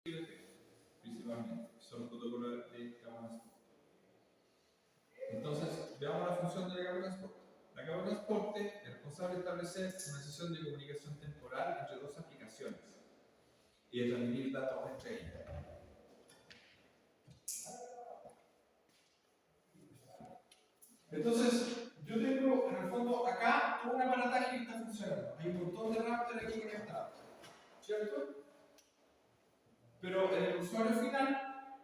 principalmente, son protocolos de capa de transporte. Entonces, veamos la función de la capa de transporte. La capa de transporte es responsable de establecer una sesión de comunicación temporal entre dos aplicaciones y de transmitir datos entre ellas. Entonces, yo tengo en el fondo acá todo un aparataje que está funcionando. Hay un montón de routers aquí conectados, ¿cierto? Pero en el usuario final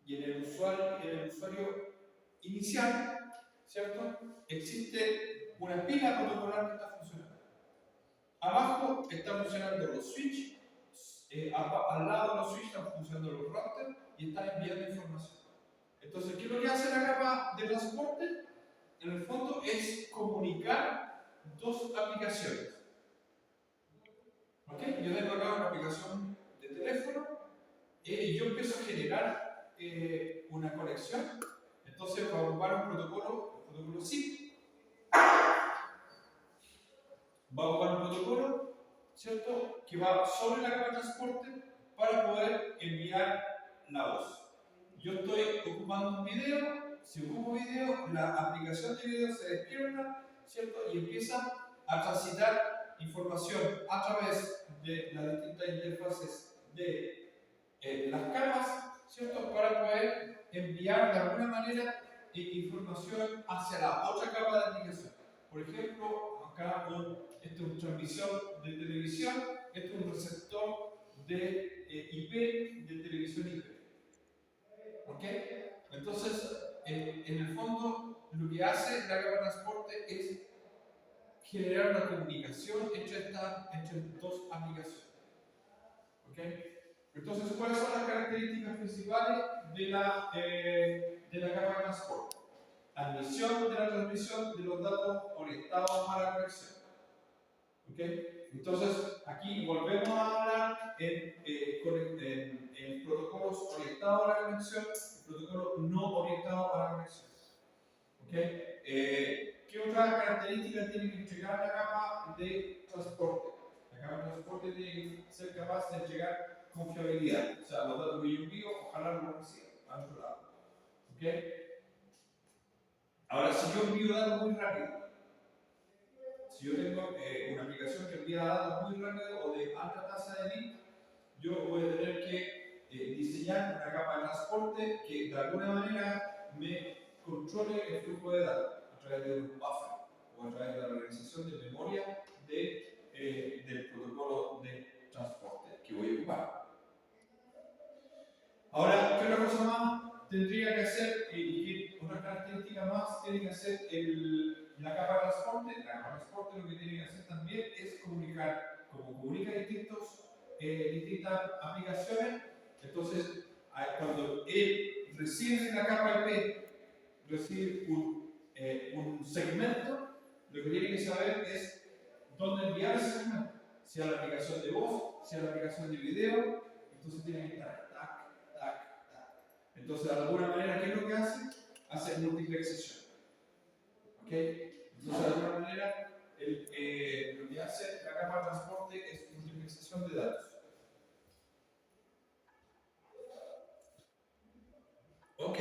y en el usuario inicial, ¿cierto? Existe una pila protocolar que está funcionando. Abajo están funcionando los switches, al lado de los switches están funcionando los routers y están enviando información. Entonces, ¿qué es lo que hace la capa de transporte? En el fondo es comunicar dos aplicaciones. ¿Ok? Yo tengo acá una aplicación de teléfono y yo empiezo a generar una conexión. Entonces, va a ocupar un protocolo SIP. Va a ocupar un protocolo, ¿cierto? Que va sobre la capa de transporte para poder enviar la voz. Yo estoy ocupando un video. Si ocupo video, la aplicación de video se despierta, ¿cierto? Y empieza a transitar información a través de las distintas interfaces de las capas, ¿cierto? Para poder enviar de alguna manera información hacia la otra capa de aplicación. Por ejemplo, acá esto es una transmisión de televisión, esto es un receptor de IP, de televisión IP. ¿Ok? Entonces, en el fondo, lo que hace la capa de transporte es generar una comunicación entre dos aplicaciones. ¿Ok? Entonces, ¿cuáles son las características principales de la capa de transporte? Admisión de la transmisión de los datos orientados a la conexión. ¿Ok? Entonces, aquí volvemos a hablar en protocolos orientados a la conexión y protocolos no orientados a la conexión. ¿Ok? ¿Qué otra característica tiene que entregar la capa de transporte? La capa de transporte tiene que ser capaz de entregar confiabilidad. O sea, los datos que yo envío, ojalá no los reciba al otro lado. ¿Ok? Ahora, si yo envío datos muy rápido, si yo tengo una aplicación que envía datos muy rápido o de alta tasa de bit, yo voy a tener que diseñar una capa de transporte que de alguna manera me controle el flujo de datos a través de un buffer o a través de la organización de memoria del protocolo de transporte que voy a ocupar. Ahora, ¿qué otra cosa más tendría que hacer y qué otra característica más tiene que hacer la capa de transporte? La capa de transporte lo que tiene que hacer también es comunicar, como comunica distintas aplicaciones. Entonces, cuando él recibe en la capa IP, recibe un segmento, lo que tiene que saber es dónde enviar ese segmento. Si a la aplicación de voz, si a la aplicación de video, entonces tiene que estar tac, tac, tac. Entonces, de alguna manera, ¿qué es lo que hace? Hace multiplexación. ¿Ok? Entonces, de alguna manera, lo que hace la capa de transporte es multiplexación de datos. Ok.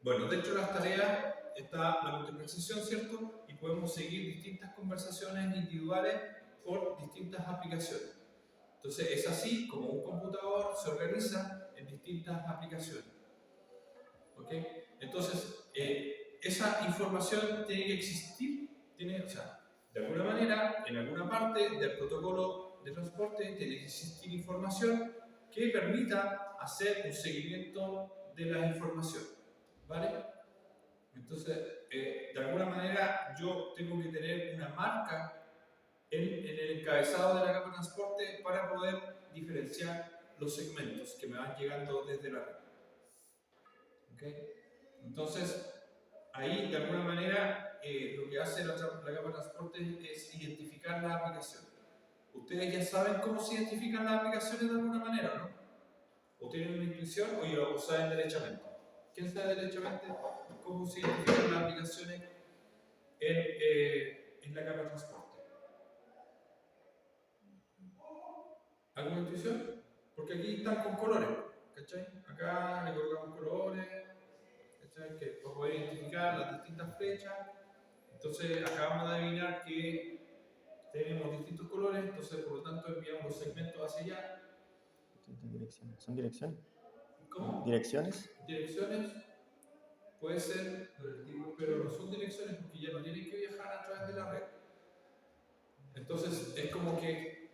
Bueno, dentro de las tareas está la multiplexación, ¿cierto? Y podemos seguir distintas conversaciones individuales por distintas aplicaciones. Entonces, es así como un computador se organiza en distintas aplicaciones. ¿Ok? Entonces, esa información tiene que existir, o sea, de alguna manera, en alguna parte del protocolo de transporte tiene que existir información que permita hacer un seguimiento de la información. ¿Vale? Entonces, de alguna manera, yo tengo que tener una marca en el encabezado de la capa de transporte para poder diferenciar los segmentos que me van llegando desde la red. ¿Okay? Entonces, ahí de alguna manera lo que hace la capa de transporte es identificar las aplicaciones. Ustedes ya saben cómo se identifican las aplicaciones de alguna manera, ¿no? O tienen una intuición o saben derechamente. ¿Quién sabe derechamente cómo se identifican las aplicaciones en la capa de transporte? ¿Alguna intuición? Porque aquí están con colores, ¿cachai? Acá le colocamos colores, ¿cachai? Que para poder identificar las distintas flechas. Entonces acá vamos a adivinar que tenemos distintos colores, entonces por lo tanto enviamos los segmentos hacia allá. Direcciones. ¿Son direcciones? ¿Cómo? ¿Direcciones? Direcciones, puede ser, pero no son direcciones porque ya no tienen que viajar a través de la red. Entonces es como que,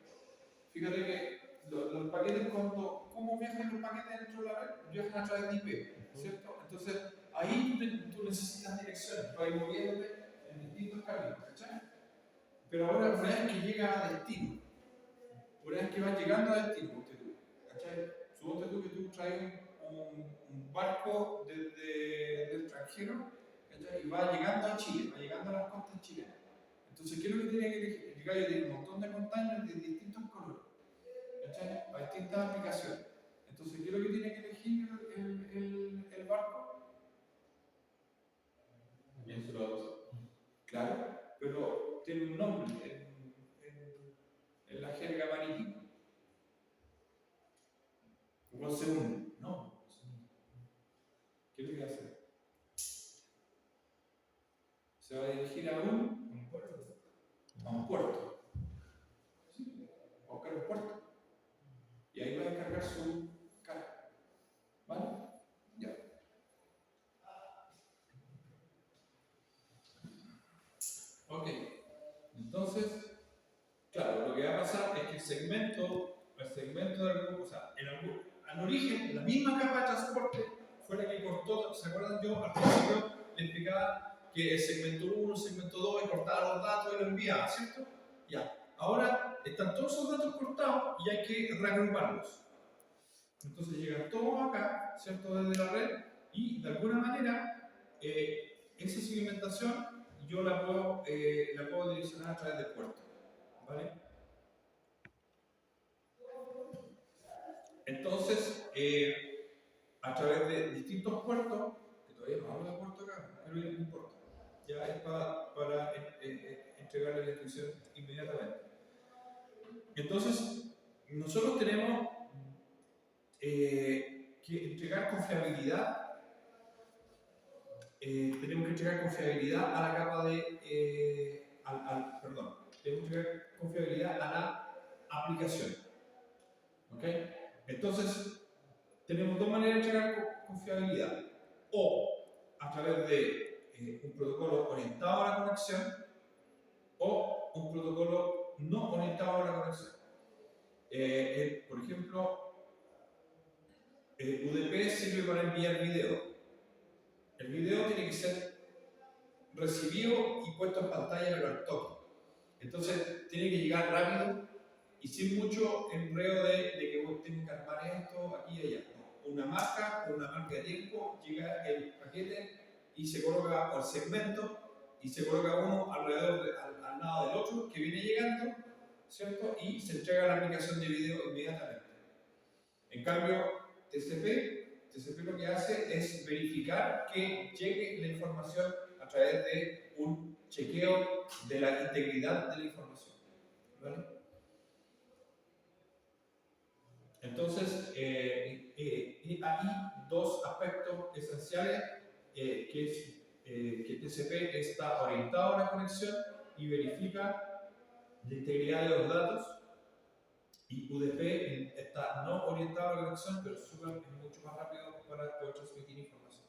fíjate que los paquetes, ¿cómo viajan los paquetes dentro de la red? Viajan a través de IP, ¿cierto? Entonces ahí tú necesitas direcciones para ir moviéndote en distintos caminos, ¿cachai? Pero ahora, una vez que llega a destino, una vez que vas llegando a destino, ¿cachai? Suponte tú que tú traes un barco desde el extranjero, ¿cachai? Y va llegando a Chile, va llegando a las costas chilenas. Entonces, ¿qué es lo que tiene que elegir? El gallo tiene un montón de containers de distintos colores, ¿cachai? A distintas aplicaciones. Entonces, ¿qué es lo que tiene que elegir el barco? Bien se lo va a pasar. Claro, pero tiene un nombre en la jerga marítima. ¿Cómo se hunde? No. ¿Qué es lo que hace? Se va a dirigir a un puerto. A un puerto. ¿Sí? Va a buscar un puerto. Y ahí va a descargar su carga. ¿Vale? Ya. Ok. Entonces, claro, lo que va a pasar es que el segmento de algún, o sea, al origen, la misma capa de transporte fue la que cortó, ¿se acuerdan? Yo al principio le explicaba que el segmento 1, el segmento 2, y cortaba los datos y lo enviaba, ¿cierto? Ya. Ahora están todos esos datos cortados y hay que reagruparlos. Entonces llegan todos acá, ¿cierto? Desde la red y de alguna manera esa segmentación yo la puedo direccionar a través del puerto, ¿vale? Entonces, a través de distintos puertos, que todavía no hablo de puerto acá, pero no importa, ya es para entregarle la instrucción inmediatamente. Entonces, nosotros tenemos que entregar confiabilidad. Tenemos que entregar confiabilidad a la capa de. Perdón, tenemos que entregar confiabilidad a la aplicación. ¿Ok? Entonces, tenemos dos maneras de entregar confiabilidad. O a través de un protocolo orientado a la conexión, o un protocolo no orientado a la conexión. Por ejemplo, UDP sirve para enviar video. El video tiene que ser recibido y puesto en pantalla pero al toque. Entonces tiene que llegar rápido y sin mucho enredo de que vos tenés que armar esto aquí y allá. Una marca de tiempo, llega el paquete y se coloca al segmento y se coloca uno alrededor al lado del otro que viene llegando, ¿cierto? Y se entrega la aplicación de video inmediatamente. En cambio, TCP lo que hace es verificar que llegue la información a través de un chequeo de la integridad de la información. ¿Vale? Entonces, hay dos aspectos esenciales, que es que TCP está orientado a la conexión y verifica la integridad de los datos, y UDP está no orientado a la conexión, pero es mucho más rápido para poder transmitir información.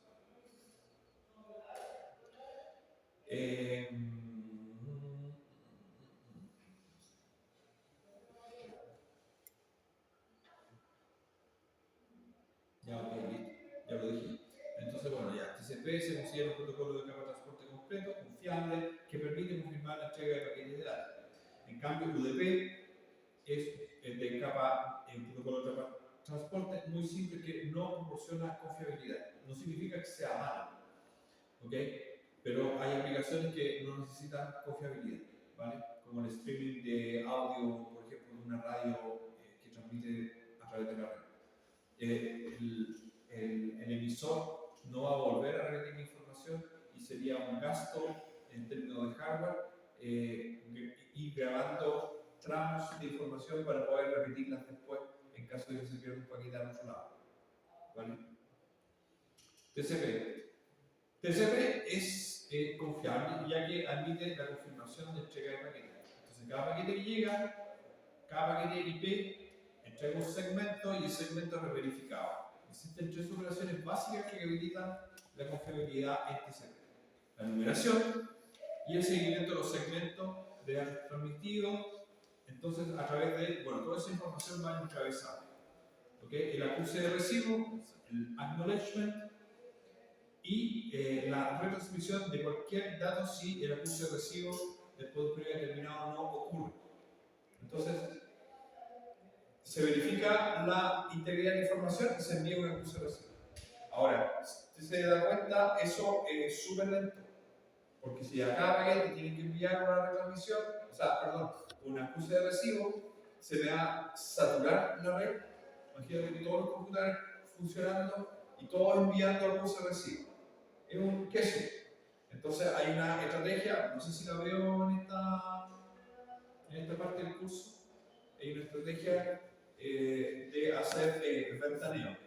Ya, ok, listo. Ya lo dije. Entonces, bueno, ya, TCP se considera un protocolo de capa de transporte completo, confiable, que permite confirmar la entrega de paquetes de datos. En cambio, UDP es de capa, un protocolo de capa de transporte muy simple que no proporciona confiabilidad. No significa que sea malo, ¿ok? Pero hay aplicaciones que no necesitan confiabilidad, ¿vale? Como el streaming de audio, por ejemplo, de una radio que transmite a través de la red. El emisor no va a volver a repetir la información y sería un gasto en términos de hardware ir grabando tramos de información para poder repetirlas después en caso de que se pierda un paquete al otro lado. ¿Vale? TCP. TCP es confiable ya que admite la confirmación de entrega de paquetes. Entonces, cada paquete que llega, cada paquete IP entrega un segmento y el segmento es reverificado. Existen tres operaciones básicas que habilitan la confiabilidad en TCP: la numeración y el seguimiento de los segmentos de datos transmitidos. Entonces, a través de, bueno, toda esa información va encabezada. ¿Okay? El acuse de recibo, el acknowledgement y la retransmisión de cualquier dato si el acuse de recibo después de un periodo determinado no ocurre. Entonces, se verifica la integridad de la información y se envía un acuse de recibo. Ahora, si se da cuenta, eso es súper lento. Porque si a cada paquete tienen que enviar una retransmisión, o sea, perdón, un acuse de recibo, se va a saturar la red. Imagínate que todos los computadores funcionando y todos enviando acuse de recibo. Es un queso. Entonces hay una estrategia, no sé si la veo en esta parte del curso, hay una estrategia de hacer ventaneo.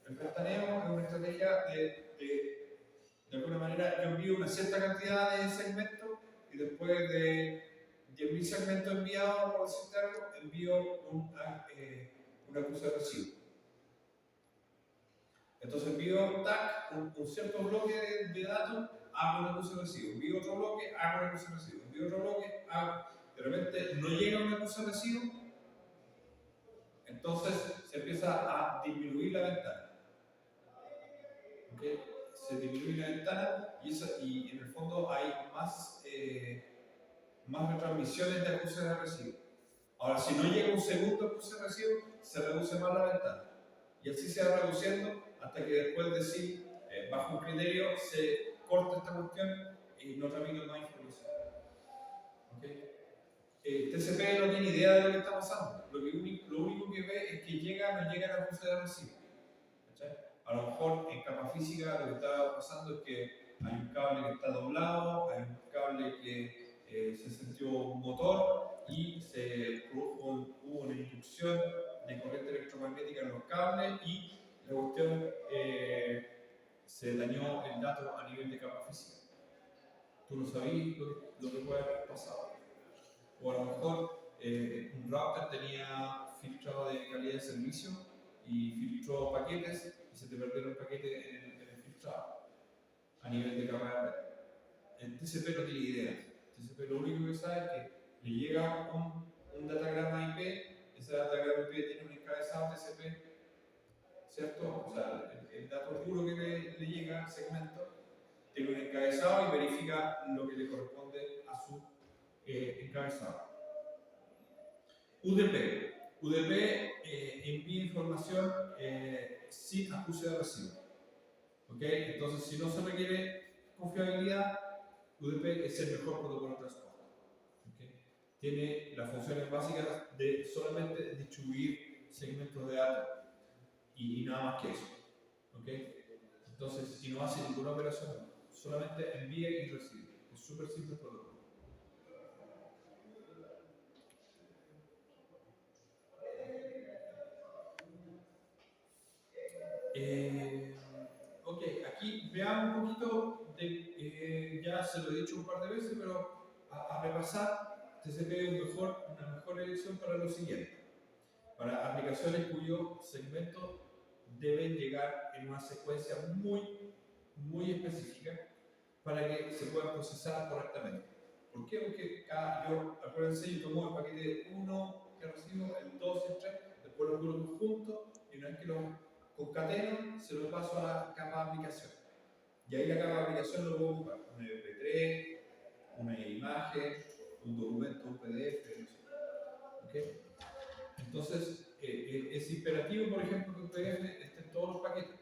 El ventaneo es una estrategia de alguna manera, yo envío una cierta cantidad de segmentos y después de 10.000 segmentos enviados, por decirte algo, envío un acuse de recibo. Entonces envío un cierto bloque de datos, hago un acuse de recibo. Envío otro bloque, hago un acuse de recibo. Envío otro bloque, hago. De repente no llega un acuse de recibo, entonces se empieza a disminuir la ventana. ¿Okay? Se disminuye la ventana y en el fondo hay más retransmisiones de acuses de recibo. Ahora, si no llega un segundo acuse de recibo, se reduce más la ventana. Y así se va reduciendo hasta que después de sí, bajo un criterio, se corta esta cuestión y no tramita más información. ¿Okay? TCP no tiene idea de lo que está pasando. Lo único que ve es que llega no llega el acuse de recibo. ¿Cachai? A lo mejor en capa física lo que está pasando es que hay un cable que está doblado, hay un cable que se sintió un motor y hubo una inducción de corriente electromagnética en los cables y la cuestión se dañó el dato a nivel de capa física. Tú no sabías lo que puede haber pasado. O a lo mejor un router tenía filtrado de calidad de servicio y filtró paquetes y se te perdieron paquetes en el filtrado a nivel de capa de red. El TCP no tiene idea. El TCP lo único que sabe es que le llega un datagrama IP, ese datagrama IP tiene un encabezado TCP, ¿cierto? O sea, el dato puro que le llega al segmento tiene un encabezado y verifica lo que le corresponde a su encabezado. UDP. UDP envía información sin acuse de recibo. ¿Okay? Entonces, si no se requiere confiabilidad, UDP es el mejor protocolo de transporte. ¿Okay? Tiene las funciones básicas de solamente distribuir segmentos de datos y nada más que eso. ¿Okay? Entonces, si no hace ninguna operación, solamente envía y recibe. Es súper simple el protocolo. Ok, aquí veamos un poquito ya se lo he dicho un par de veces, pero a repasar, TCP es una mejor elección para lo siguiente: para aplicaciones cuyos segmentos deben llegar en una secuencia muy específica para que se puedan procesar correctamente. ¿Por qué? Porque acuérdense, yo tomo el paquete 1 que recibo, el 2 y el 3, después los coloco juntos y una vez que los concateno, se lo paso a la capa de aplicación. Y ahí la capa de aplicación lo puedo ocupar: un MP3, una imagen, un documento, un PDF, no sé. ¿Okay? Entonces, es imperativo, por ejemplo, que un PDF esté en todos los paquetes.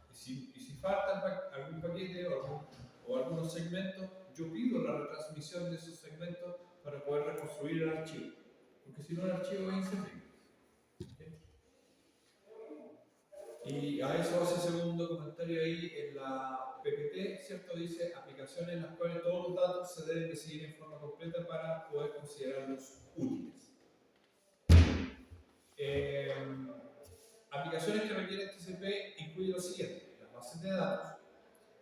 Y si falta algún paquete o algunos segmentos, yo pido la retransmisión de esos segmentos para poder reconstruir el archivo. Porque si no, el archivo es inservible. Y a eso hace segundo comentario ahí en la PPT, ¿cierto? Dice aplicaciones en las cuales todos los datos se deben decidir en forma completa para poder considerarlos útiles. aplicaciones que requieren TCP incluyen lo siguiente: las bases de datos,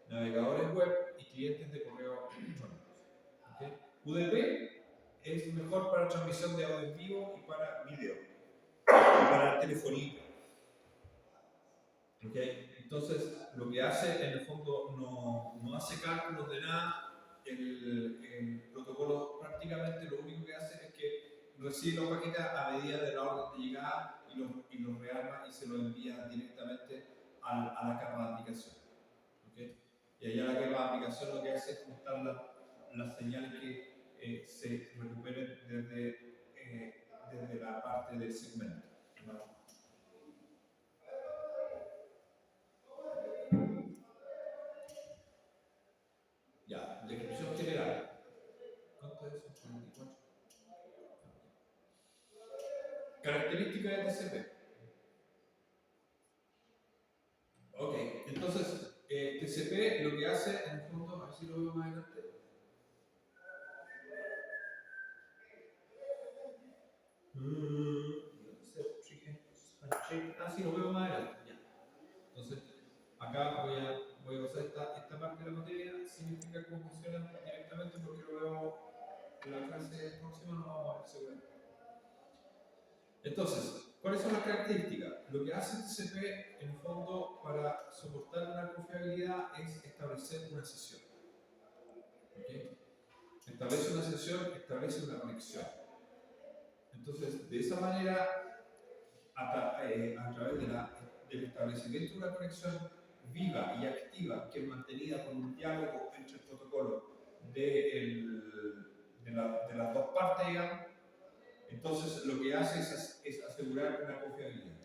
navegadores web y clientes de correo electrónico. ¿Okay? UDP es mejor para transmisión de audio en vivo y para video, y para telefonía. ¿Okay? Entonces, lo que hace, en el fondo, no hace cálculos de nada. El protocolo prácticamente lo único que hace es que recibe los paquetes a medida de la orden de llegada y los rearma y se los envía directamente a la capa de aplicación. ¿Okay? Y allá la capa de aplicación lo que hace es juntar las señales que se recuperen desde la parte del segmento. ¿Vale? Ya, descripción general. ¿Cuánto es eso? 44. Características de TCP. Ok, entonces TCP lo que hace en el fondo, a ver si lo veo más adelante. Sí, lo veo más adelante. Ya. Entonces, acá voy a usar esta parte de la materia, significa cómo funciona directamente porque lo veo en la clase próxima, no vamos a ver seguramente. Entonces, ¿cuáles son las características? Lo que hace TCP, en el fondo, para soportar una confiabilidad es establecer una sesión. ¿Okay? Establece una sesión, establece una conexión. Entonces, de esa manera, a través del establecimiento de una conexión viva y activa, que es mantenida por un diálogo entre el protocolo de las dos partes, digamos, entonces lo que hace es asegurar una confiabilidad.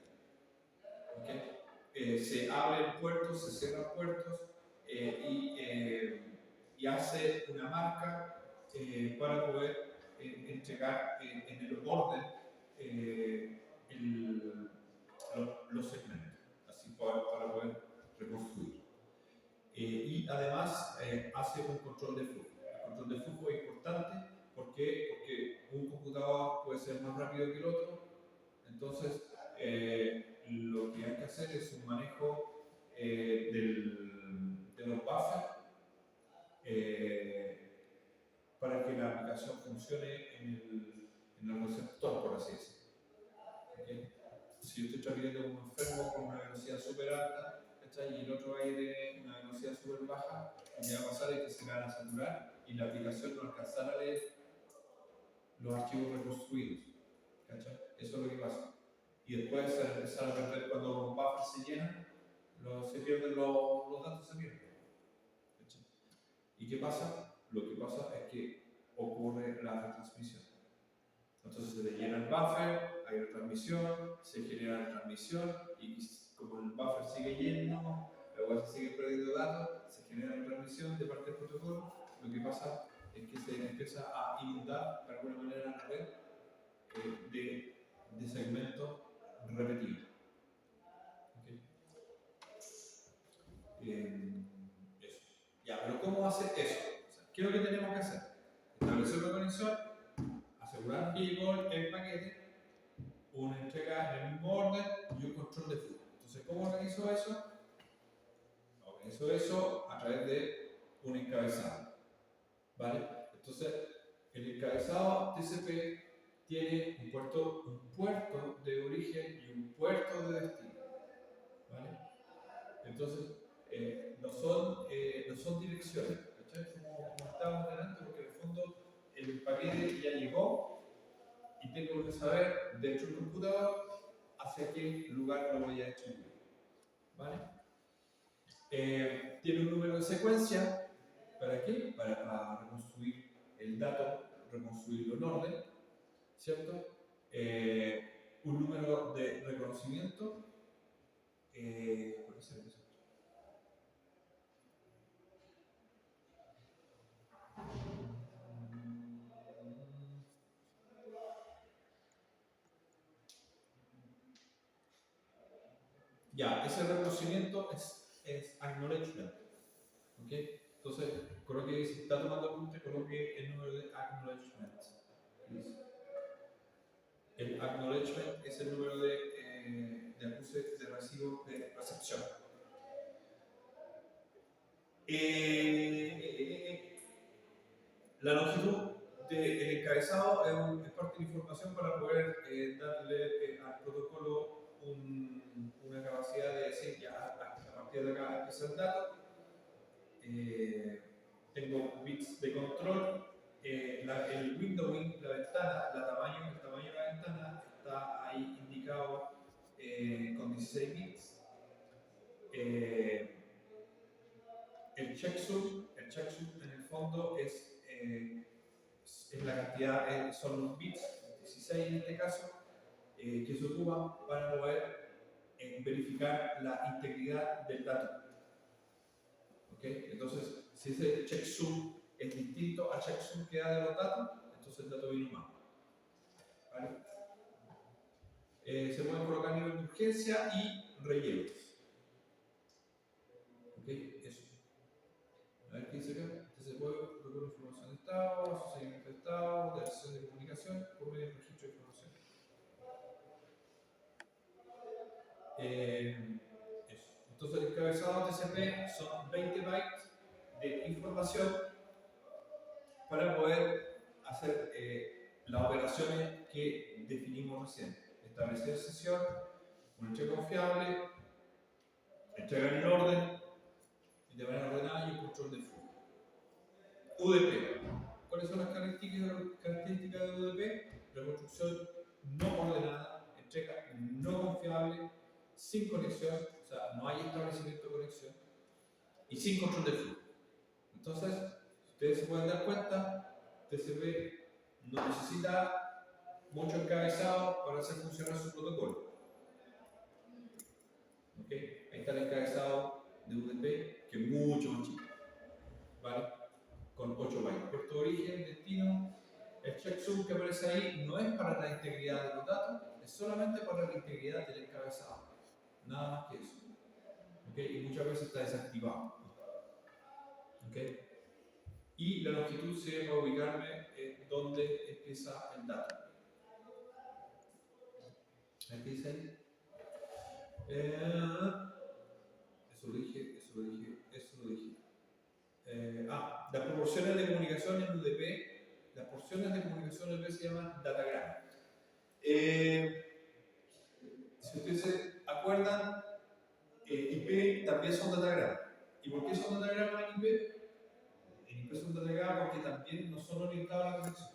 ¿Okay? Se abren puertos, se cierran puertos y hace una marca para poder entregar en el orden los segmentos, así para poder reconstruir. Y además hace un control de flujo. El control de flujo es importante. ¿Por qué? Porque un computador puede ser más rápido que el otro. Entonces, lo que hay que hacer es un manejo de los buffers para que la aplicación funcione en el receptor, por así decirlo. ¿Okay? Si yo estoy transmitiendo a un enfermo con una velocidad súper alta, ¿cachai? Y el otro aire una velocidad súper baja, lo que va a pasar es que se van a saturar y la aplicación no alcanzará a leer los archivos reconstruidos. ¿Cachai? Eso es lo que pasa. Y después se empezar a perder cuando los buffers se llenan, se pierden los datos, se pierden. ¿Cachai? ¿Y qué pasa? Lo que pasa es que ocurre la retransmisión. Entonces se le llena el buffer, hay retransmisión, se genera retransmisión y como el buffer sigue lleno, luego se sigue perdiendo datos, se genera retransmisión de parte del protocolo. Lo que pasa es que se empieza a inundar de alguna manera la red de segmentos repetidos. ¿Okay? Eso. Ya, pero ¿cómo hace eso? O sea, ¿qué es lo que tenemos que hacer? Establecer una conexión, asegurar que llegó el paquete, una entrega en el mismo orden y un control de flujo. Entonces, ¿cómo organizo eso? Organizo eso a través de un encabezado. ¿Vale? Entonces, el encabezado TCP tiene un puerto de origen y un puerto de destino. ¿Vale? Entonces, no son direcciones, ¿cachai? Como estábamos delante, porque en el fondo el paquete ya llegó y tengo que saber dentro del computador hacia qué lugar lo voy a distribuir. ¿Vale? Tiene un número de secuencia. ¿Para qué? Para reconstruir el dato, reconstruirlo en orden, ¿cierto? Un número de reconocimiento. ¿Por qué se ve eso? Ya, ese reconocimiento es acknowledgement. ¿Okay? Entonces, coloque, si está tomando apunte, coloque el número de acknowledgement. El acknowledgement es el número de de acuse de recibo de recepción. La longitud del encabezado es parte de la información para poder darle al protocolo una capacidad de decir ya a partir de acá empieza el dato. Tengo bits de control. El windowing, la ventana, el tamaño de la ventana está ahí indicado con 16 bits. El checksum en el fondo es la cantidad, son los bits, 16 en este caso, que se ocupan para poder verificar la integridad del dato. ¿Okay? Entonces, si ese checksum es distinto al checksum que da de los datos, entonces el dato vino mal. ¿Vale? Se pueden colocar nivel de urgencia y rellenos. ¿Okay? Eso. A ver qué dice acá. Este se puede colocar información de estado, seguimiento de estado, de acceso de comunicación por medio del registro de información. Eso. Entonces, el encabezado TCP son 20 bytes de información para poder hacer las operaciones que definimos recién. Establecer sesión, una entrega confiable, entregar en orden y de manera ordenada y un control de flujo. UDP. ¿Cuáles son las características de UDP? Reconstrucción no ordenada, entrega no confiable, sin conexión, o sea, no hay establecimiento de conexión y sin control de flujo. Entonces, ustedes se pueden dar cuenta, TCP no necesita mucho encabezado para hacer funcionar su protocolo. ¿Okay? Ahí está el encabezado de UDP, que es mucho más chico, ¿vale? Con 8 bytes. Puerto de origen, destino. El checksum que aparece ahí no es para la integridad de los datos, es solamente para la integridad del encabezado. Nada más que eso. ¿Okay? Y muchas veces está desactivado. ¿Okay? Y la longitud sirve para ubicarme donde empieza el dato. ¿Qué dice ahí? Eso lo dije. Las proporciones de comunicación en UDP, las porciones de comunicación en UDP se llaman datagram. Si ustedes se acuerdan, IP también son datagram. ¿Y por qué son datagram en IP? En IP son datagram porque también no son orientados a la conexión.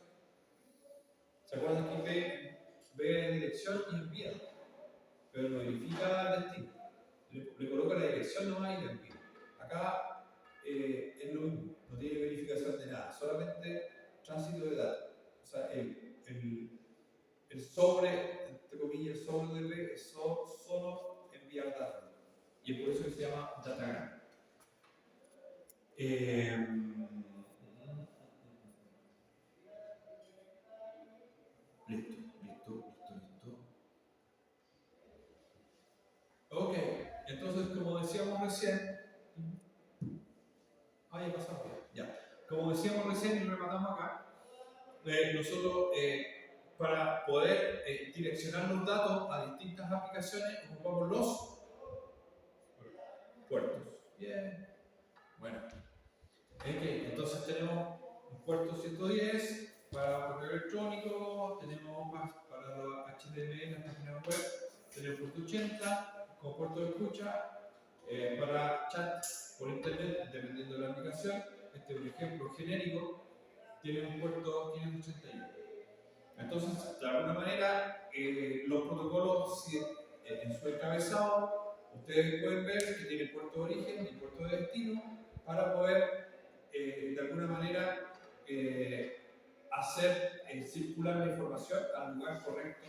¿Se acuerdan que IP ve dirección y envía? Pero no verifica el destino. Le coloca la dirección nomás y la envía. Acá es lo mismo, no tiene verificación de nada, solamente tránsito de datos. O sea, el sobre, entre comillas, el sobre de IP es solo enviar datos. Y es por eso que se llama datagram. Listo. Ok, entonces como decíamos recién, ya pasamos ya. Como decíamos recién y rematamos acá, nosotros para poder direccionar los datos a distintas aplicaciones ocupamos los puertos. Bien. Bueno. Okay, entonces tenemos un puerto 110 para correo electrónico, tenemos para los HTML, las páginas web, tenemos puerto 80 como puerto de escucha, para chat por internet, dependiendo de la aplicación. Este es un ejemplo genérico, tiene un puerto 581. Entonces, de alguna manera, los protocolos en su encabezado, ustedes pueden ver que tiene puerto de origen y puerto de destino para poder, de alguna manera, hacer circular la información al lugar correcto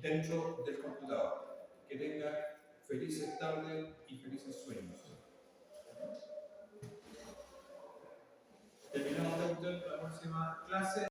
dentro del computador. Que tenga felices tardes y felices sueños. Terminamos la próxima clase.